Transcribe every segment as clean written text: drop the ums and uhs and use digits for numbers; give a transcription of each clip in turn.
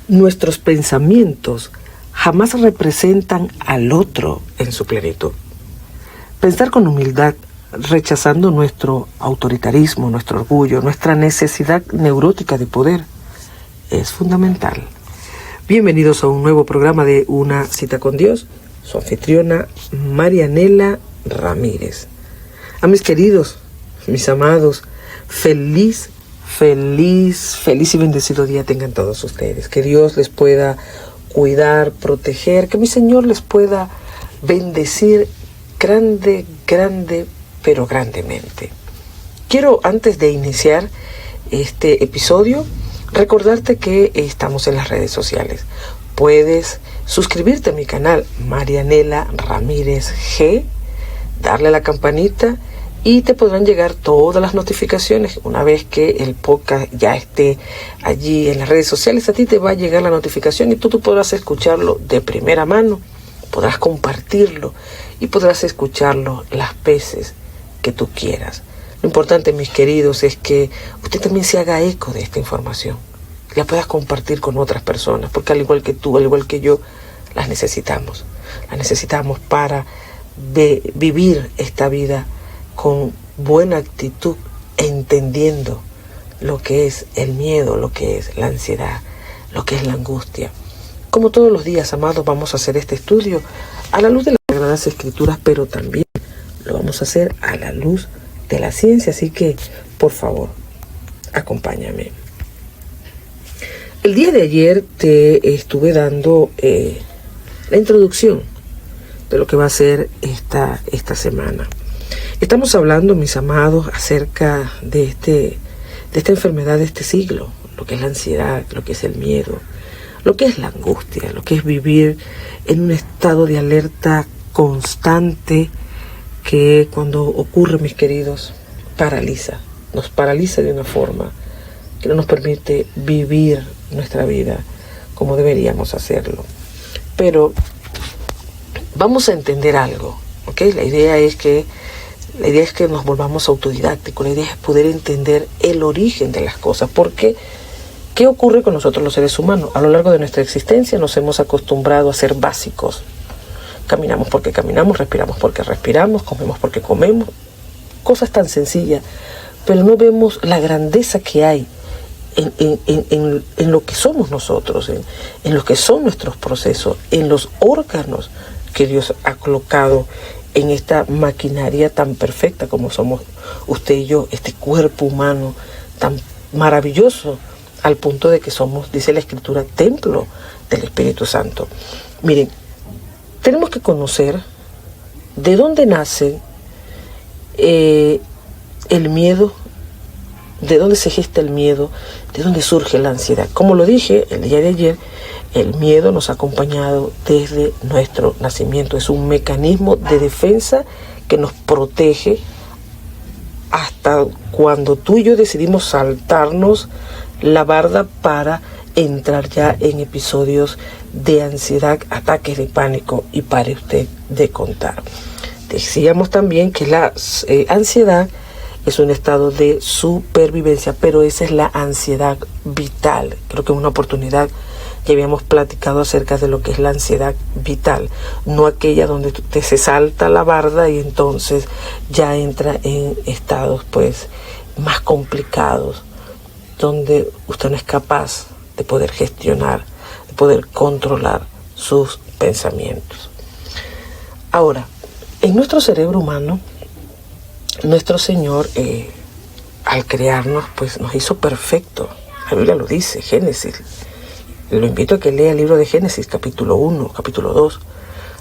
Nuestros pensamientos jamás representan al otro en su plenitud. Pensar con humildad, rechazando nuestro autoritarismo, nuestro orgullo, nuestra necesidad neurótica de poder, es fundamental. Bienvenidos a un nuevo programa de Una Cita con Dios, su anfitriona Marianela Ramírez. A mis queridos, mis amados, feliz y bendecido día tengan todos ustedes. Que Dios les pueda cuidar, proteger, que mi Señor les pueda bendecir grande, pero grandemente. Quiero, antes de iniciar este episodio, recordarte que estamos en las redes sociales. Puedes suscribirte a mi canal Marianela Ramírez G, darle a la campanita y te podrán llegar todas las notificaciones. Una vez que el podcast ya esté allí en las redes sociales, a ti te va a llegar la notificación y tú podrás escucharlo de primera mano, podrás compartirlo y podrás escucharlo las veces que tú quieras. Lo importante, mis queridos, es que usted también se haga eco de esta información, la puedas compartir con otras personas, porque al igual que tú, al igual que yo, las necesitamos para vivir esta vida con buena actitud, entendiendo lo que es el miedo, lo que es la ansiedad, lo que es la angustia. Como todos los días, amados, vamos a hacer este estudio a la luz de las Sagradas Escrituras, pero también lo vamos a hacer a la luz de la ciencia, así que, por favor, acompáñame. El día de ayer te estuve dando la introducción de lo que va a ser esta semana. Estamos hablando, mis amados, acerca de esta enfermedad de este siglo, lo que es la ansiedad, lo que es el miedo, lo que es la angustia, lo que es vivir en un estado de alerta constante que cuando ocurre, mis queridos, nos paraliza de una forma que no nos permite vivir nuestra vida como deberíamos hacerlo. Pero vamos a entender algo, ¿ok? La idea es que nos volvamos autodidácticos, la idea es poder entender el origen de las cosas, porque ¿qué ocurre con nosotros los seres humanos? A lo largo de nuestra existencia nos hemos acostumbrado a ser básicos. Caminamos porque caminamos, respiramos porque respiramos, comemos porque comemos, cosas tan sencillas, pero no vemos la grandeza que hay en lo que somos nosotros, en lo que son nuestros procesos, en los órganos que Dios ha colocado en esta maquinaria tan perfecta como somos usted y yo, este cuerpo humano tan maravilloso, al punto de que somos, dice la Escritura, templo del Espíritu Santo. Miren, tenemos que conocer de dónde nace el miedo, de dónde se gesta el miedo, de dónde surge la ansiedad. Como lo dije el día de ayer, el miedo nos ha acompañado desde nuestro nacimiento. Es un mecanismo de defensa que nos protege hasta cuando tú y yo decidimos saltarnos la barda para entrar ya en episodios de ansiedad, ataques de pánico, y pare usted de contar. Decíamos también que la ansiedad es un estado de supervivencia, pero esa es la ansiedad vital. Creo que en una oportunidad ya habíamos platicado acerca de lo que es la ansiedad vital, no aquella donde te se salta la barda y entonces ya entra en estados pues más complicados, donde usted no es capaz de poder gestionar, de poder controlar sus pensamientos. Ahora, en nuestro cerebro humano, nuestro Señor, al crearnos, pues nos hizo perfecto. La Biblia lo dice, Génesis. Lo invito a que lea el libro de Génesis, capítulo 1, capítulo 2.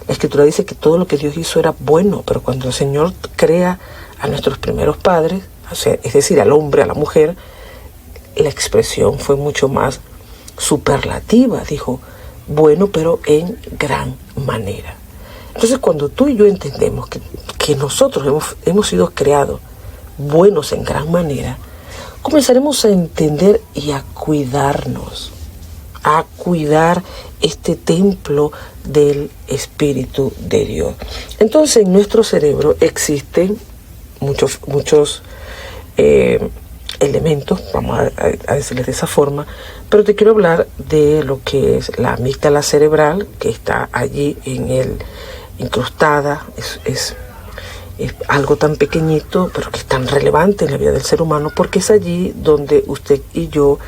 La Escritura dice que todo lo que Dios hizo era bueno, pero cuando el Señor crea a nuestros primeros padres, o sea, es decir, al hombre, a la mujer, la expresión fue mucho más superlativa. Dijo, bueno, pero en gran manera. Entonces, cuando tú y yo entendemos que nosotros hemos sido creados buenos en gran manera, comenzaremos a entender y a cuidarnos, a cuidar este templo del Espíritu de Dios. Entonces, en nuestro cerebro existen muchos elementos, vamos a decirles de esa forma, Pero te quiero hablar de lo que es la amígdala cerebral, que está allí incrustada. Es algo tan pequeñito, pero que es tan relevante en la vida del ser humano, porque es allí donde usted y yo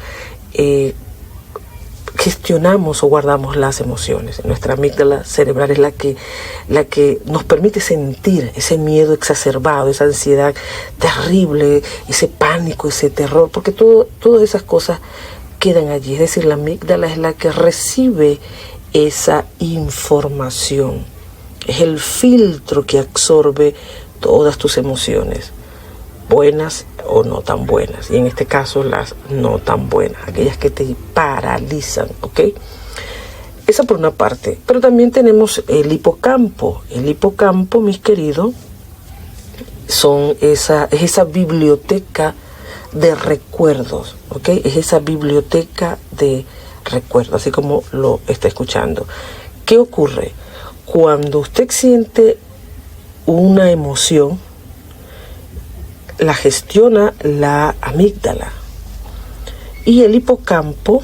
gestionamos o guardamos las emociones. Nuestra amígdala cerebral es la que nos permite sentir ese miedo exacerbado, esa ansiedad terrible, ese pánico, ese terror, porque todas esas cosas quedan allí. Es decir, la amígdala es la que recibe esa información. Es el filtro que absorbe todas tus emociones, buenas o no tan buenas, y en este caso las no tan buenas, aquellas que te paralizan, ¿ok? Esa por una parte. Pero también tenemos el hipocampo. El hipocampo, mis queridos, es esa biblioteca de recuerdos, ¿ok? Es esa biblioteca de recuerdos, así como lo está escuchando. ¿Qué ocurre? Cuando usted siente una emoción, la gestiona la amígdala, y el hipocampo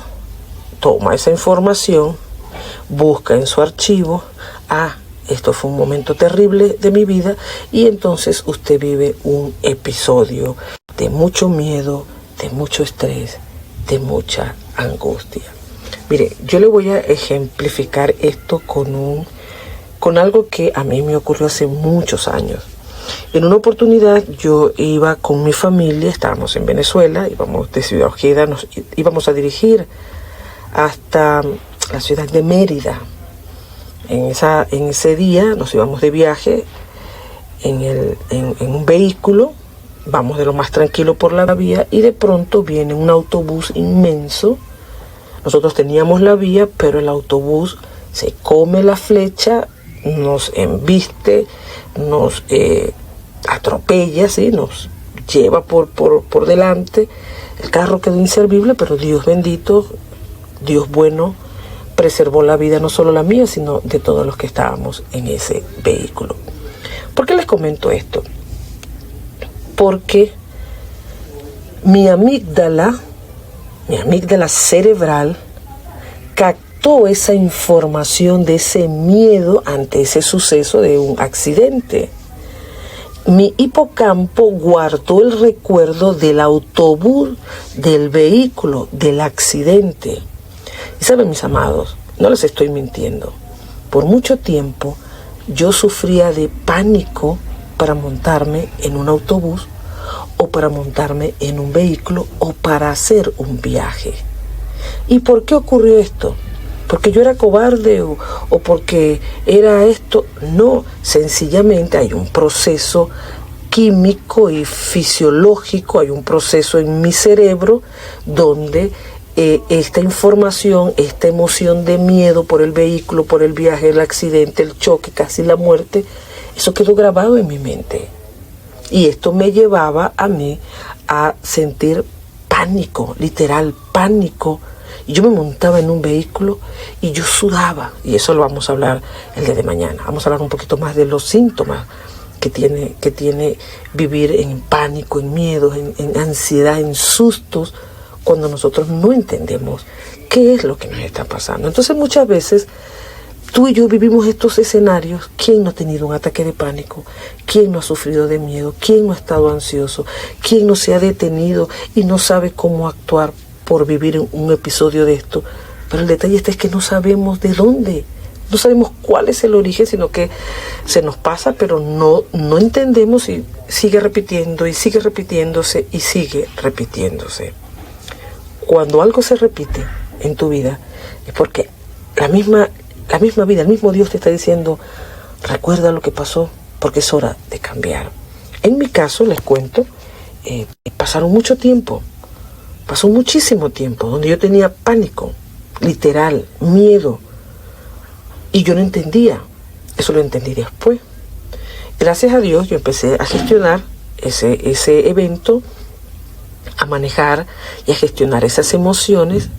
toma esa información, busca en su archivo, esto fue un momento terrible de mi vida, y entonces usted vive un episodio de mucho miedo, de mucho estrés, de mucha angustia. Mire, yo le voy a ejemplificar esto con algo que a mí me ocurrió hace muchos años. En una oportunidad yo iba con mi familia, estábamos en Venezuela, íbamos de Ciudad Ojeda, nos íbamos a dirigir hasta la ciudad de Mérida. En ese día nos íbamos de viaje en un vehículo, vamos de lo más tranquilo por la vía, y de pronto viene un autobús inmenso. Nosotros teníamos la vía, pero el autobús se come la flecha, nos embiste, nos atropella, ¿sí? Nos lleva por delante. El carro quedó inservible, pero Dios bendito, Dios bueno, preservó la vida, no solo la mía, sino de todos los que estábamos en ese vehículo. ¿Por qué les comento esto? Porque mi amígdala cerebral captó esa información de ese miedo ante ese suceso de un accidente. Mi hipocampo guardó el recuerdo del autobús, del vehículo, del accidente. Y saben, mis amados, no les estoy mintiendo. Por mucho tiempo yo sufría de pánico para montarme en un autobús, o para montarme en un vehículo, o para hacer un viaje. ¿Y por qué ocurrió esto? ¿Porque yo era cobarde o porque era esto? No, sencillamente hay un proceso químico y fisiológico, hay un proceso en mi cerebro donde esta información, esta emoción de miedo por el vehículo, por el viaje, el accidente, el choque, casi la muerte, eso quedó grabado en mi mente. Y esto me llevaba a mí a sentir pánico, literal pánico. Y yo me montaba en un vehículo y yo sudaba. Y eso lo vamos a hablar el día de mañana. Vamos a hablar un poquito más de los síntomas que tiene vivir en pánico, en miedo, en ansiedad, en sustos, cuando nosotros no entendemos qué es lo que nos está pasando. Entonces muchas veces tú y yo vivimos estos escenarios. ¿Quién no ha tenido un ataque de pánico? ¿Quién no ha sufrido de miedo? ¿Quién no ha estado ansioso? ¿Quién no se ha detenido y no sabe cómo actuar por vivir un episodio de esto? Pero el detalle es que no sabemos de dónde, no sabemos cuál es el origen, sino que se nos pasa, pero no entendemos, y sigue repitiendo y sigue repitiéndose y sigue repitiéndose. Cuando algo se repite en tu vida es porque la misma vida, el mismo Dios te está diciendo: recuerda lo que pasó, porque es hora de cambiar. En mi caso, les cuento, pasaron mucho tiempo, pasó muchísimo tiempo, donde yo tenía pánico, literal, miedo, y yo no entendía. Eso lo entendí después. Gracias a Dios yo empecé a gestionar ese evento, a manejar y a gestionar esas emociones,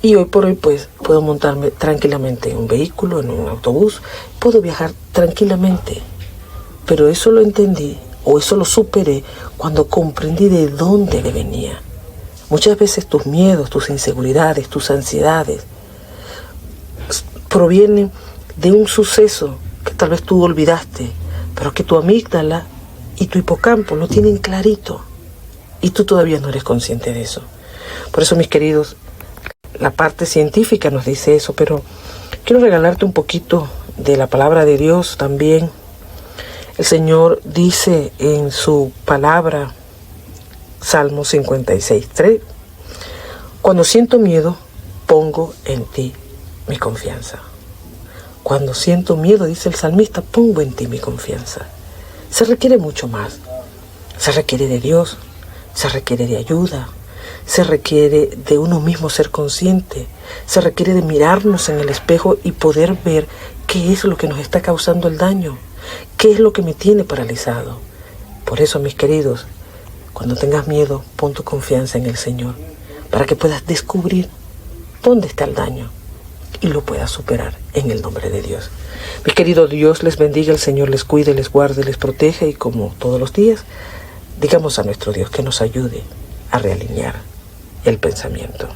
y hoy por hoy pues puedo montarme tranquilamente en un vehículo, en un autobús, puedo viajar tranquilamente. Pero eso lo entendí, o eso lo superé, cuando comprendí de dónde venía. Muchas veces tus miedos, tus inseguridades, tus ansiedades provienen de un suceso que tal vez tú olvidaste, pero que tu amígdala y tu hipocampo lo tienen clarito y tú todavía no eres consciente de eso. Por eso, mis queridos, la parte científica nos dice eso, pero quiero regalarte un poquito de la palabra de Dios también. El Señor dice en su palabra, Salmo 56:3, cuando siento miedo, pongo en ti mi confianza. Cuando siento miedo, dice el salmista, pongo en ti mi confianza. Se requiere mucho más. Se requiere de Dios, se requiere de ayuda, se requiere de uno mismo ser consciente, se requiere de mirarnos en el espejo y poder ver qué es lo que nos está causando el daño, qué es lo que me tiene paralizado. Por eso, mis queridos, cuando tengas miedo, pon tu confianza en el Señor, para que puedas descubrir dónde está el daño y lo puedas superar en el nombre de Dios. Mis queridos, Dios les bendiga, el Señor les cuide, les guarde, les proteja y como todos los días, digamos a nuestro Dios que nos ayude a realinear el pensamiento.